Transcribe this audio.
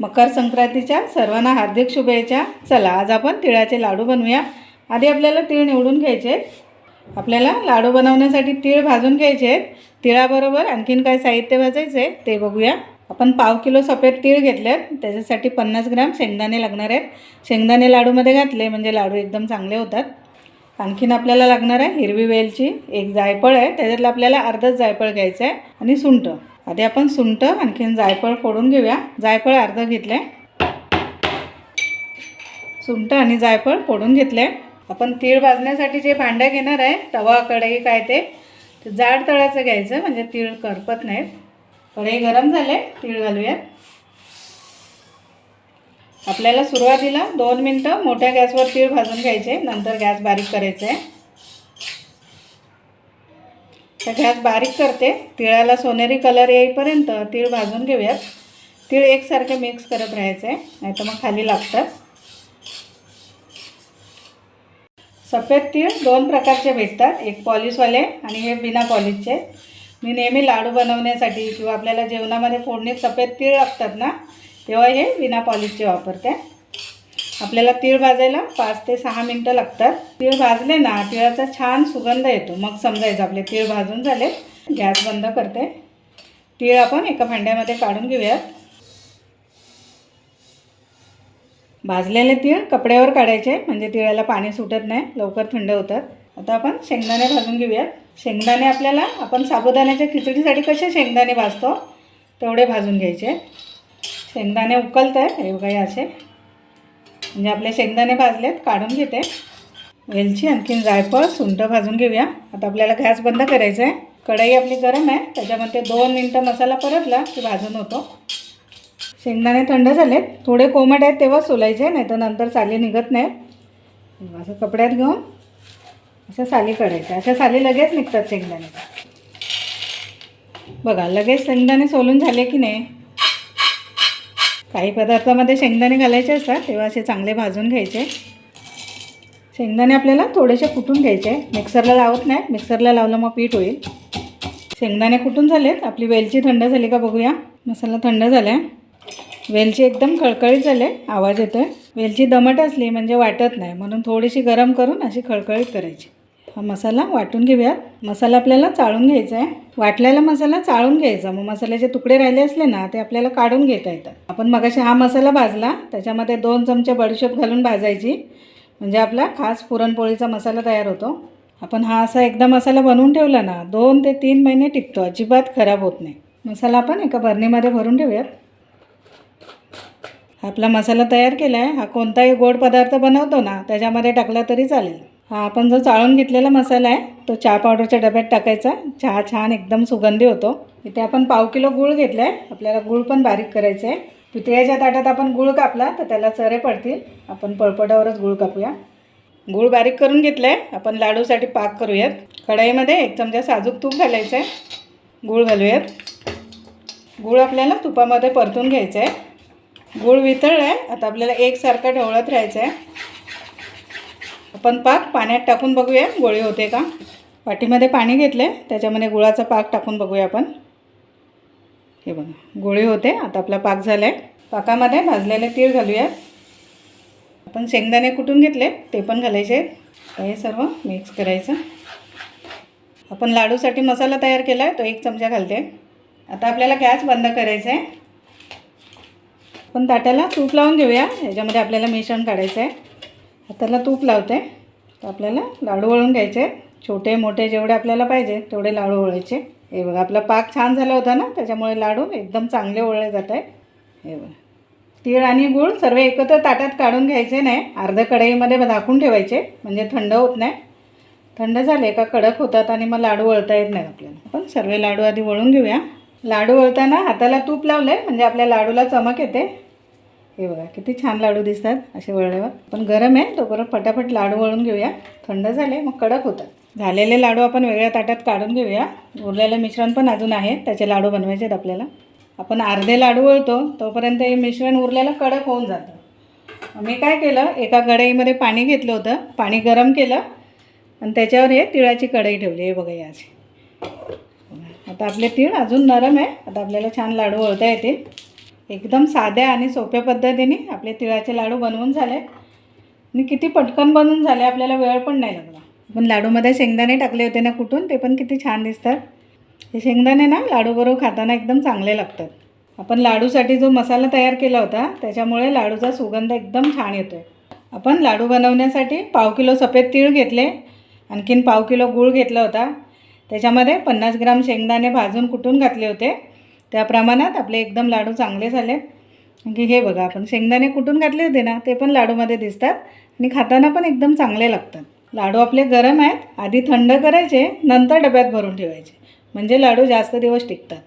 मकर संक्रांतीच्या सर्वांना हार्दिक शुभेच्छा। चला आज आपण तिळाचे लाडू बनवूया। आधी आपल्याला तीळ निवडून घ्यायचे आहेत। आपल्याला लाडू बनवण्यासाठी तीळ भाजून घ्यायचे आहेत। तिळाबरोबर आणखीन काय साहित्य भाजायचे ते बघूया। आपण पाव किलो सफेद तीळ घेतलेत, त्याच्यासाठी 50 ग्रॅम शेंगदाणे लागणार आहेत। शेंगदाणे लाडूमध्ये घातले म्हणजे लाडू एकदम चांगले होतात। आणखीन आपल्याला लागणार आहे हिरवी वेलची, एक जायफळ आहे, त्याच्यातलं आपल्याला अर्धच जायफळ घ्यायचं आहे, आणि सुंठ। आधी आपण सुंठ आणखीन जायफळ फोडून घेऊया। जायफळ अर्ध घेतले, सुंठ आणि जायफळ फोडून घेतले। आपण तीळ भाजण्यासाठी जे भांडं घेणार आहे, तवा कढई काय ते जाड तळाचं घ्यायचं म्हणजे तीळ करपत नाहीत। कढई गरम झाले, तीळ घालूया। आपल्याला सुरुवातीला 2 मिनिटं मोठ्या गॅसवर तीळ भाजून घ्यायचे, नंतर गॅस बारीक करायचा आहे। तर गॅस बारीक करते। तिळाला सोनेरी कलर येईपर्यंत तीळ भाजून घेऊयात। तीळ एकसारखे मिक्स करत राहायचे, नाहीतर मग खाली लागतात। सफेद तीळ 2 प्रकारचे भेटतात, एक पॉलिशवाले आणि हे बिना पॉलिशचे। मी नेहमी लाडू बनवण्यासाठी किंवा आपल्याला जेवणामध्ये फोडणीत सफेद तीळ लागतात ना, तेव्हा हे बिना पॉलिशचे वापरते। आपल्याला तीळ भाजायला 5 ते 6 मिनिटं लागतात। तीळ भाजले ना, तिळाचा छान सुगंध येतो, मग समजायचं आपले तीळ भाजून झाले। गॅस बंद करते। तीळ आपण एका भांड्यामध्ये काढून घेऊयात। भाजलेले तीळ कपड्यावर काढायचे म्हणजे तिळाला पाणी सुटत नाही, लवकर थंड होतात। आता आपण शेंगदाणे भाजून घेऊयात। शेंगदाणे आपल्याला आपण साबुदाण्याच्या खिचडीसाठी कसे शेंगदाणे भाजतो तेवढे भाजून घ्यायचे। शेंगदाणे उकळत आहेत, हे बघा असे, म्हणजे आपले शेंगदाणे भाजलेत, काढून घेते। वेलची आणखीन जायफळ सुंठ भाजून घेऊया। आता आपल्याला गॅस बंद करायचा आहे। कढई आपली गरम आहे, त्याच्यामध्ये 2 मिनिटं मसाला परतला की भाजून होतो। शेंगदाणे थंड झालेत, थोडे कोमट आहेत तेव्हा सोलायचे, नाही तर नंतर साली निघत नाहीत। असं कपड्यात घेऊन असं साली काढायचं, अशा साली लगेच निघतात शेंगदाणे। बघा लगेच शेंगदाणे सोलून झाले की नाही। काही पदार्थामध्ये शेंगदाणे घालायचे असतात, तेव्हा असे चांगले भाजून घ्यायचे। शेंगदाणे आपल्याला थोडेसे कुटून घ्यायचे, मिक्सरला लावत नाही, मिक्सरला लावलं मग पीठ होईल। शेंगदाणे कुटून झालेत। आपली वेलची थंड झाली का बघूया। मसाला थंड झाला आहे, वेलची एकदम खळखळीत झाले, आवाज येतोय। वेलची दमट असली म्हणजे वाटत नाही, म्हणून थोडीशी गरम करून अशी खळखळीत करायची। हा मसाला वाटून घेऊयात। मसाला आपल्याला चाळून घ्यायचा आहे। वाटलेला मसाला चाळून घ्यायचा, मग मसाल्याचे तुकडे राहिले असले ना ते आपल्याला काढून घेता येतात। आपण मगाशी हा मसाला भाजला, त्याच्यामध्ये 2 चमचे बडीशेप घालून भाजायची, म्हणजे आपला खास पुरणपोळीचा मसाला तयार होतो। आपण हा असा एकदा मसाला बनवून ठेवला ना 2 ते 3 महिने टिकतो, अजिबात खराब होत नाही। मसाला आपण एका बरणीमध्ये भरून ठेवूयात। आपला मसाला तयार केला आहे। हा कोणताही गोड पदार्थ बनवतो ना त्याच्यामध्ये टाकला तरी चालेल। हा आपण जो चाळून घेतलेला मसाला आहे तो चहा पावडरच्या डब्यात टाकायचा, चहा छान एकदम सुगंधी होतो। इथे आपण पाव किलो गूळ घेतला आहे, आपल्याला गूळ पण बारीक करायचं आहे। पितळेच्या ताटात आपण गूळ कापला तर त्याला चरे पडतील, आपण पळपटावरच गूळ कापूया। गूळ बारीक करून घेतलं आहे, आपण लाडूसाठी पाक करूयात। कढईमध्ये 1 चमचा साजूक तूप घालायचं आहे, गूळ घालूयात। गूळ आपल्याला तुपामध्ये परतून घ्यायचं आहे। गूळ वितळला आहे, आता आपल्याला एकसारखा ढवळत राहायचं आहे। आपण पाक पाण्यात टाकून बघूया गोळी होते का। वाटीमध्ये पाणी घेतलं आहे, त्याच्यामध्ये गुळाचा पाक टाकून बघूया आपण। हे बघा गोळी होते, आता आपला पाक झाला आहे। पाकामध्ये भाजलेले तीळ घालूयात। आपण शेंगदाणे कुटून घेतले ते पण घालायचे। हे सर्व मिक्स करायचं। आपण लाडूसाठी मसाला तयार केला आहे तो 1 चमचा घालते। आता आपल्याला गॅस बंद करायचा आहे। आपण ताटाला तूप लावून घेऊया, ह्याच्यामध्ये आपल्याला मिश्रण काढायचं आहे। हाताला तूप लावते, तर आपल्याला लाडू वळून घ्यायचे, छोटे मोठे जेवढे आपल्याला पाहिजे तेवढे लाडू वळायचे। हे बघा आपला पाक छान झाला होता ना, त्याच्यामुळे लाडू एकदम चांगले वळले जात आहे। हे बघा तीळ आणि गूळ सर्व एकत्र ताटात काढून घ्यायचे नाही, अर्ध्या कढईमध्ये झाकून ठेवायचे म्हणजे थंड होत नाही। थंड झाले का कडक होतात आणि मग लाडू वळता येत नाही आपल्याला। आपण सर्व लाडू आधी वळून घेऊया। लाडू वळताना हाताला तूप लावलं आहे म्हणजे आपल्या लाडूला चमक येते। हे बघा किती छान लाडू दिसतात असे वळल्यावर। पण गरम आहे तोपर्यंत फटाफट लाडू वळून घेऊया, थंड झाले मग कडक होतात। झालेले लाडू आपण वेगळ्या ताटात काढून घेऊया। उरलेलं मिश्रण पण अजून आहे, त्याचे लाडू बनवायचे आहेत आपल्याला। आपण अर्धे लाडू वळतो तोपर्यंत हे मिश्रण उरलेलं कडक होऊन जातं। मी काय केलं, एका कढईमध्ये पाणी घेतलं होतं, पाणी गरम केलं आणि त्याच्यावर हे तिळाची कढई ठेवली। हे बघा याची। आता आपले तीळ अजून नरम आहे, आता आपल्याला छान लाडू वळता येतील। एकदम साध्या आणि सोप्या पद्धतीने आपले तिळाचे लाडू बनवून झाले आणि किती पटकन बनवून झाले, आपल्याला वेळ पण नाही लागला. आपण लाडूमध्ये शेंगदाणे टाकले होते ना कुटून, ते पण किती छान दिसतात. हे शेंगदाणे ना लाडूबरोबर खाताना एकदम चांगले लागतात. आपण लाडूसाठी जो मसाला तयार केला होता त्याच्यामुळे लाडूचा सुगंध एकदम छान येतो आहे. आपण लाडू बनवण्यासाठी 1/2 किलो सफेद तीळ घेतले, आणखीन 1/2 किलो गूळ घेतला होता. त्याच्यामध्ये 50 ग्राम शेंगदाणे भाजून कुटून घातले होते. त्या प्रमाणात आपले एकदम लाडू चांगले झाले. की हे बघा, आपण शेंगदाणे कुटून घातले होते ना, ते पण लाडूमध्ये दिसतात आणि खाताना पण एकदम चांगले लागतात. लाडू आपले गरम आहेत, आधी थंड करायचे, नंतर डब्यात भरून ठेवायचे, म्हणजे लाडू जास्त दिवस टिकतात.